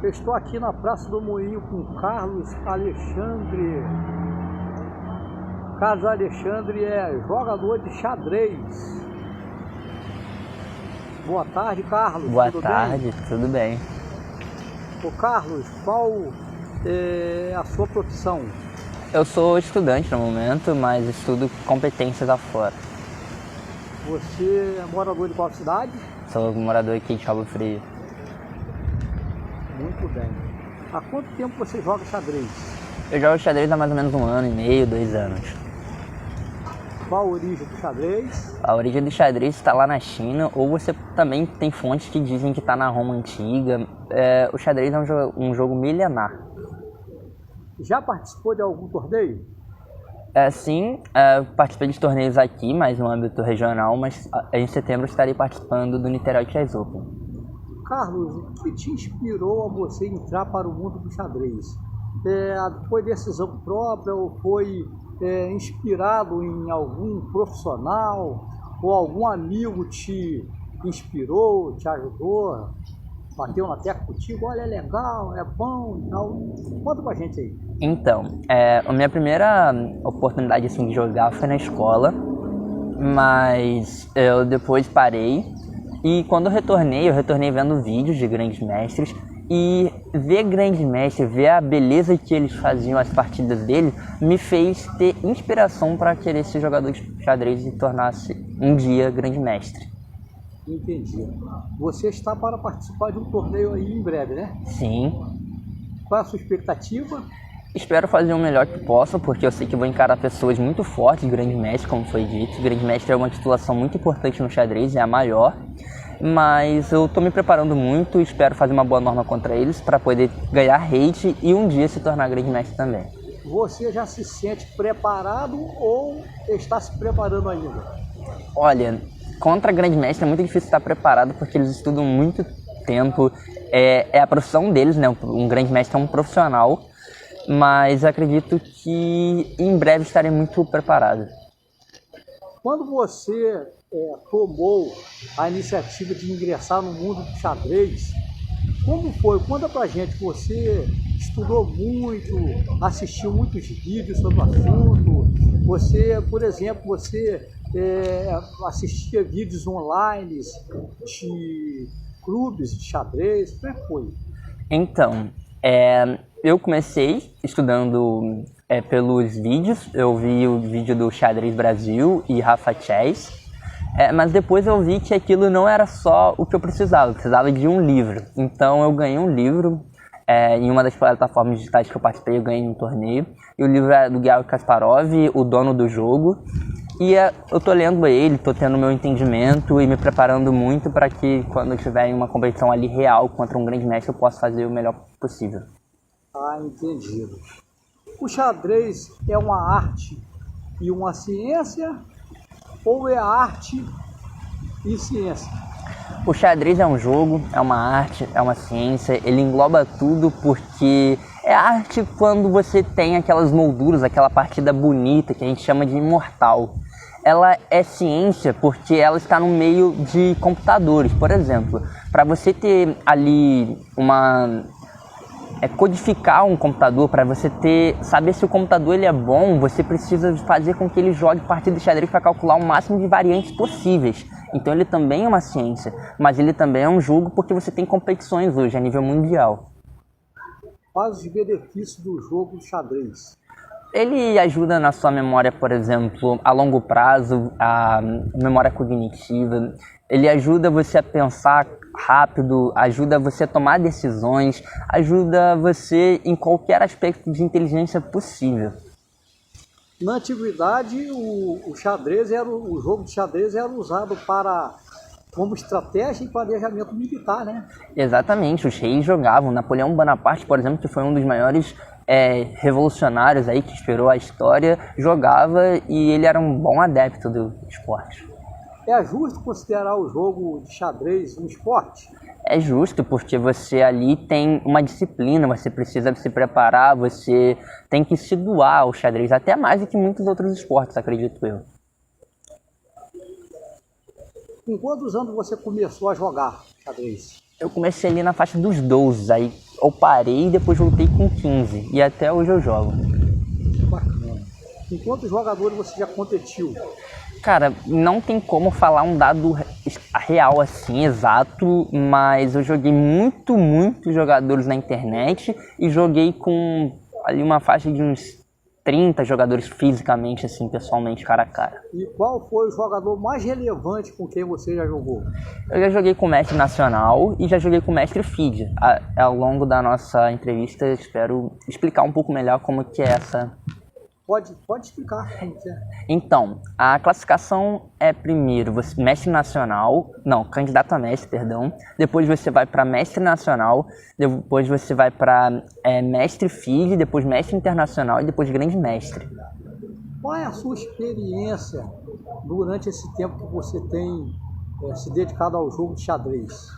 Eu estou aqui na Praça do Moinho com Carlos Alexandre. Carlos Alexandre é jogador de xadrez. Boa tarde, Carlos. Boa tarde, tudo bem? Ô Carlos, qual é a sua profissão? Eu sou estudante no momento, mas estudo competências afora. Você é morador de qual cidade? Sou morador aqui de Cabo Frio. Muito bem. Há quanto tempo você joga xadrez? Eu jogo xadrez há mais ou menos 1 ano e meio, 2 anos. Qual a origem do xadrez? A origem do xadrez está lá na China, ou você também tem fontes que dizem que está na Roma Antiga. O xadrez é um jogo milenar. Já participou de algum torneio? Sim, participei de torneios aqui, mais no âmbito regional, mas em setembro estarei participando do Niterói Chess Open. Carlos, o que te inspirou a você entrar para o mundo do xadrez? Foi decisão própria ou foi inspirado em algum profissional ou algum amigo te inspirou, te ajudou, bateu na tecla contigo, olha, é legal, é bom e tal? Conta pra gente aí. Então, a minha primeira oportunidade assim, de jogar foi na escola, mas eu depois parei. E quando eu retornei vendo vídeos de grandes mestres, e ver grandes mestres, ver a beleza que eles faziam as partidas deles, me fez ter inspiração para querer ser jogador de xadrez e tornar-se um dia grande mestre. Entendi. Você está para participar de um torneio aí em breve, né? Sim. Qual é a sua expectativa? Espero fazer o melhor que possa, porque eu sei que vou encarar pessoas muito fortes, grande mestre, como foi dito. Grande mestre é uma titulação muito importante no xadrez, é a maior. Mas eu estou me preparando muito e espero fazer uma boa norma contra eles para poder ganhar hate e um dia se tornar grande mestre também. Você já se sente preparado ou está se preparando ainda? Olha, contra grande mestre é muito difícil estar preparado porque eles estudam muito tempo. É a profissão deles, né? Um grande mestre é um profissional. Mas acredito que em breve estarei muito preparado. Quando você tomou a iniciativa de ingressar no mundo do xadrez, como foi? Conta pra gente, você estudou muito, assistiu muitos vídeos sobre o assunto, você, por exemplo, assistia vídeos online de clubes de xadrez, como é que foi? Então, eu comecei estudando pelos vídeos. Eu vi o vídeo do Xadrez Brasil e Rafa Chess, mas depois eu vi que aquilo não era só o que eu precisava de um livro. Então eu ganhei um livro em uma das plataformas digitais que eu participei, eu ganhei um torneio, e o livro é do Garry Kasparov, O Dono do Jogo, e eu tô lendo ele, tô tendo meu entendimento e me preparando muito para que quando eu tiver em uma competição ali real contra um grande mestre eu possa fazer o melhor possível. Ah, entendido. O xadrez é uma arte e uma ciência ou é arte e ciência? O xadrez é um jogo, é uma arte, é uma ciência, ele engloba tudo porque é arte quando você tem aquelas molduras, aquela partida bonita que a gente chama de imortal. Ela é ciência porque ela está no meio de computadores. Por exemplo, para você ter ali codificar um computador, para você saber se o computador ele é bom, você precisa fazer com que ele jogue partidas de xadrez para calcular o máximo de variantes possíveis. Então ele também é uma ciência, mas ele também é um jogo porque você tem competições hoje a nível mundial. Quais os benefícios do jogo de xadrez? Ele ajuda na sua memória, por exemplo, a longo prazo, a memória cognitiva. Ele ajuda você a pensar rápido, ajuda você a tomar decisões, ajuda você em qualquer aspecto de inteligência possível. Na antiguidade, o jogo de xadrez era usado como estratégia e planejamento militar, né? Exatamente, os reis jogavam. Napoleão Bonaparte, por exemplo, que foi um dos maiores revolucionários aí que inspirou a história, jogava e ele era um bom adepto do esporte. É justo considerar o jogo de xadrez um esporte? É justo, porque você ali tem uma disciplina, você precisa se preparar, você tem que se doar ao xadrez, até mais do que muitos outros esportes, acredito eu. Com quantos anos você começou a jogar xadrez? Eu comecei ali na faixa dos 12, aí eu parei e depois voltei com 15. E até hoje eu jogo. Bacana. Em quantos jogadores você já competiu? Cara, não tem como falar um dado real assim, exato, mas eu joguei muitos jogadores na internet e joguei com ali uma faixa de uns 30 jogadores fisicamente, assim, pessoalmente, cara a cara. E qual foi o jogador mais relevante com quem você já jogou? Eu já joguei com o mestre nacional e já joguei com o mestre FIDE. Ao longo da nossa entrevista, eu espero explicar um pouco melhor como que é essa... Pode explicar como que é. Então, a classificação é primeiro mestre nacional, não, candidato a mestre, perdão. Depois você vai para mestre nacional, depois você vai para mestre FIDE, depois mestre internacional e depois grande mestre. Qual é a sua experiência durante esse tempo que você tem se dedicado ao jogo de xadrez?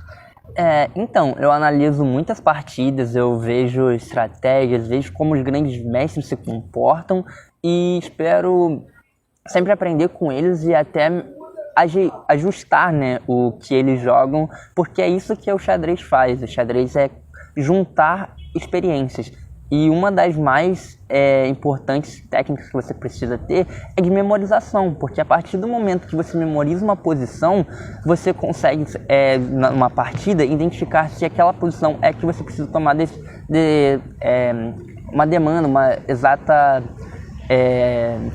Então, eu analiso muitas partidas, eu vejo estratégias, vejo como os grandes mestres se comportam e espero sempre aprender com eles e até ajustar, né, o que eles jogam, porque é isso que o xadrez faz. O xadrez é juntar experiências. E uma das mais importantes técnicas que você precisa ter é de memorização, porque a partir do momento que você memoriza uma posição, você consegue, numa partida, identificar se aquela posição é que você precisa tomar uma demanda, uma exata,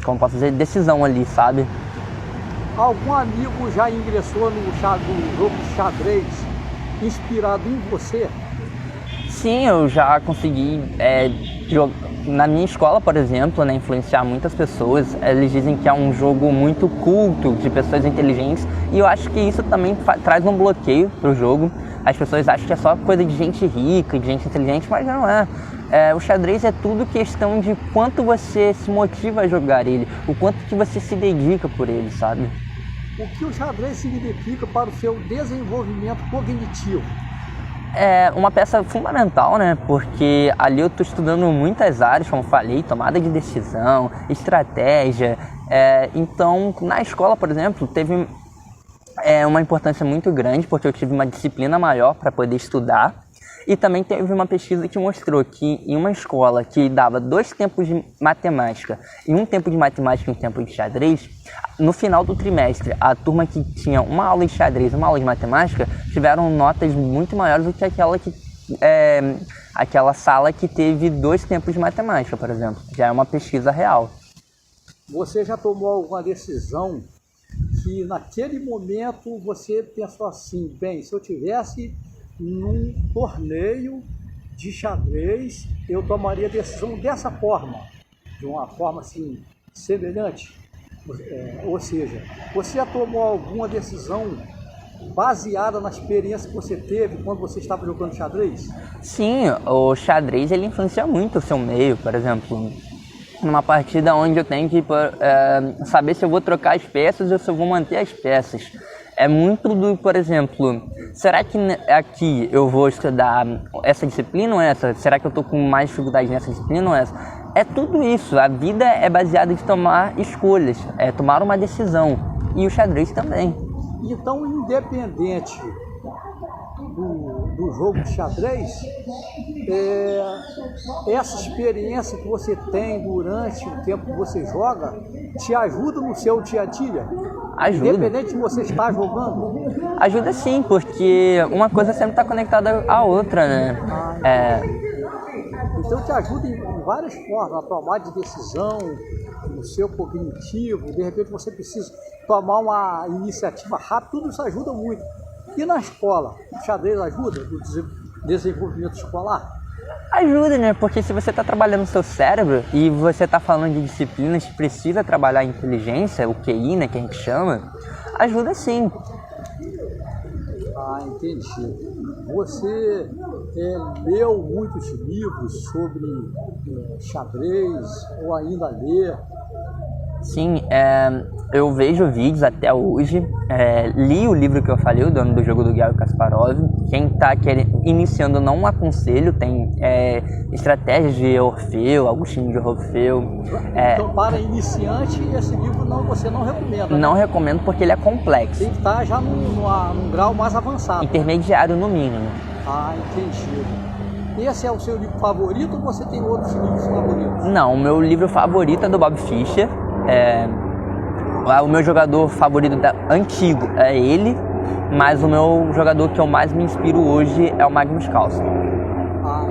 como posso dizer, decisão ali, sabe? Algum amigo já ingressou no jogo de xadrez inspirado em você? Sim, eu já consegui, na minha escola, por exemplo, né, influenciar muitas pessoas. Eles dizem que é um jogo muito culto, de pessoas inteligentes, e eu acho que isso também traz um bloqueio pro jogo. As pessoas acham que é só coisa de gente rica, de gente inteligente, mas não é. O xadrez é tudo questão de quanto você se motiva a jogar ele, o quanto que você se dedica por ele, sabe? O que o xadrez significa para o seu desenvolvimento cognitivo? É uma peça fundamental, né? Porque ali eu estou estudando muitas áreas, como falei, tomada de decisão, estratégia. Então, na escola, por exemplo, teve uma importância muito grande, porque eu tive uma disciplina maior para poder estudar. E também teve uma pesquisa que mostrou que em uma escola que dava 2 tempos de matemática e 1 tempo de matemática e 1 tempo de xadrez, no final do trimestre, a turma que tinha uma aula de xadrez e uma aula de matemática tiveram notas muito maiores do que aquela sala que teve 2 tempos de matemática, por exemplo. Já é uma pesquisa real. Você já tomou alguma decisão que naquele momento você pensou assim, bem, se eu tivesse num torneio de xadrez, eu tomaria a decisão dessa forma, de uma forma assim, semelhante? Ou seja, você já tomou alguma decisão baseada na experiência que você teve quando você estava jogando xadrez? Sim, o xadrez ele influencia muito o seu meio, por exemplo, numa partida onde eu tenho que saber se eu vou trocar as peças ou se eu vou manter as peças. É muito do, por exemplo, será que aqui eu vou estudar essa disciplina ou essa? Será que eu estou com mais dificuldade nessa disciplina ou essa? É tudo isso. A vida é baseada em tomar escolhas, tomar uma decisão. E o xadrez também. Então, independente do jogo de xadrez, essa experiência que você tem durante o tempo que você joga te ajuda no seu dia a dia? Ajuda. Independente de você estar jogando? Ajuda sim, porque uma coisa sempre está conectada à outra, né? Então te ajuda em várias formas, a tomar de decisão, no seu cognitivo, de repente você precisa tomar uma iniciativa rápida, tudo isso ajuda muito. E na escola, o xadrez ajuda no desenvolvimento escolar? Ajuda, né? Porque se você está trabalhando o seu cérebro e você está falando de disciplinas que precisa trabalhar a inteligência, o QI, né, que a gente chama, ajuda sim. Ah, entendi. Você leu muitos livros sobre xadrez ou ainda lê? Sim, eu vejo vídeos até hoje, li o livro que eu falei, O Dono do Jogo, do Garry Kasparov. Quem está iniciando, não aconselho, tem estratégias de Orfeu, Agostinho de Orfeu. Então, para iniciante, esse livro você não recomenda? Não recomendo porque ele é complexo. Tem que estar já num grau mais avançado. Intermediário no mínimo. Ah, entendi. Esse é o seu livro favorito ou você tem outros livros favoritos? Não, o meu livro favorito é do Bob Fischer. O meu jogador favorito antigo é ele, mas o meu jogador que eu mais me inspiro hoje é o Magnus Carlsen.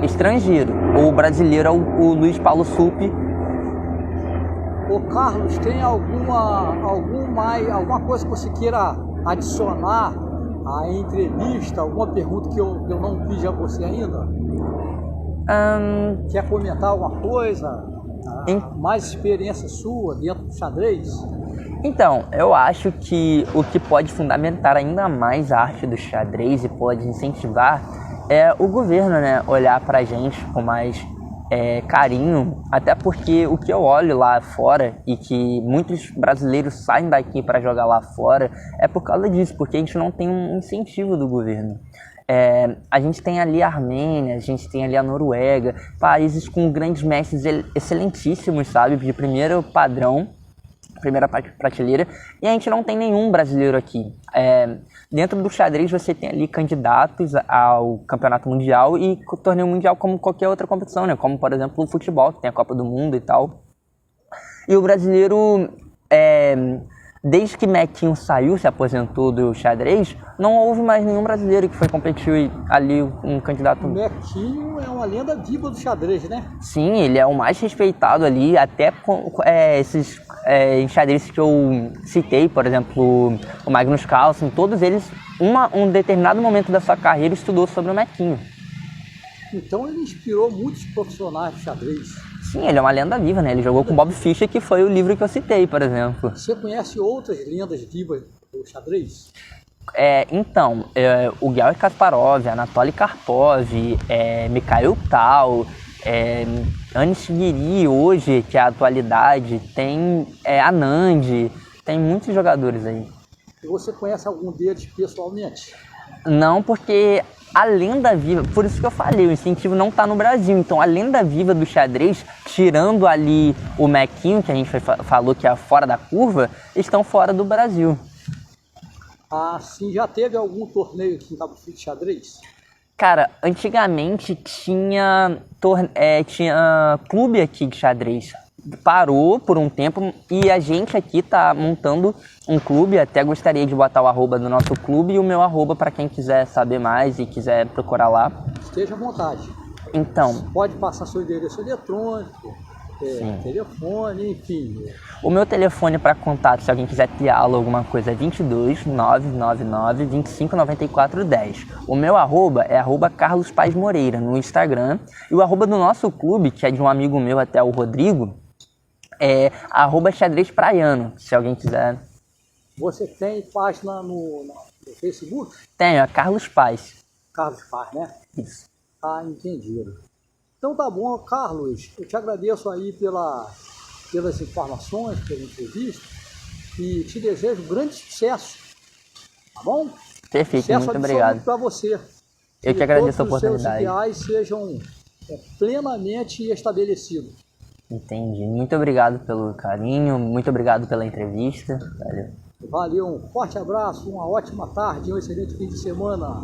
Estrangeiro. O brasileiro é o Luiz Paulo Suppi. Ô Carlos, tem alguma coisa que você queira adicionar à entrevista? Alguma pergunta que eu não fiz a você ainda? Quer comentar alguma coisa? Mais experiência sua dentro do xadrez? Então, eu acho que o que pode fundamentar ainda mais a arte do xadrez e pode incentivar é o governo, né? Olhar pra gente com mais carinho, até porque o que eu olho lá fora e que muitos brasileiros saem daqui para jogar lá fora é por causa disso, porque a gente não tem um incentivo do governo. A gente tem ali a Armênia, a gente tem ali a Noruega, países com grandes mestres excelentíssimos, sabe, de primeiro padrão, primeira prateleira, e a gente não tem nenhum brasileiro aqui. Dentro do xadrez você tem ali candidatos ao campeonato mundial e torneio mundial como qualquer outra competição, né? Como por exemplo o futebol, que tem a Copa do Mundo e tal. E o brasileiro, desde que Mequinho saiu, se aposentou do xadrez, não houve mais nenhum brasileiro que foi competir ali um candidato. O Mequinho é uma lenda viva do xadrez, né? Sim, ele é o mais respeitado ali, até com esses xadrez que eu citei, por exemplo, o Magnus Carlsen, todos eles, um determinado momento da sua carreira, estudou sobre o Mequinho. Então ele inspirou muitos profissionais de xadrez. Sim, ele é uma lenda viva, né? Ele jogou com Bob Fischer, que foi o livro que eu citei, por exemplo. Você conhece outras lendas vivas do xadrez? Então, o Garry Kasparov, Anatoly Karpov, Mikhail Tal, Anis Shigiri hoje, que é a atualidade, tem Anand, tem muitos jogadores aí. E você conhece algum deles pessoalmente? Não, porque a lenda viva, por isso que eu falei, o incentivo não está no Brasil. Então a lenda viva do xadrez, tirando ali o Mequinho, que a gente falou que é fora da curva, estão fora do Brasil. Ah, sim. Já teve algum torneio aqui em Cabo Frio de xadrez? Cara, antigamente tinha clube aqui de xadrez. Parou por um tempo e a gente aqui tá montando um clube. Até gostaria de botar o arroba do nosso clube e o meu arroba para quem quiser saber mais e quiser procurar lá. Esteja à vontade. Então, pode passar seu endereço eletrônico, telefone, enfim. O meu telefone para contato, se alguém quiser triá-lo alguma coisa, é 22 999 25 94 10. O meu arroba é arroba Carlos Paz Moreira no Instagram. E o arroba do nosso clube, que é de um amigo meu até o Rodrigo, é arroba xadrez praiano, se alguém quiser. Você tem página no Facebook? Tenho, é Carlos Paz. Carlos Paz, né? Isso. Ah, entendido. Então tá bom, Carlos. Eu te agradeço aí pelas informações, pela entrevista e te desejo grande sucesso. Tá bom? Perfeito, sucesso muito obrigado. Para você. Eu que agradeço a oportunidade. Que os seus ideais sejam plenamente estabelecidos. Entendi. Muito obrigado pelo carinho, muito obrigado pela entrevista. Valeu, um forte abraço, uma ótima tarde, um excelente fim de semana.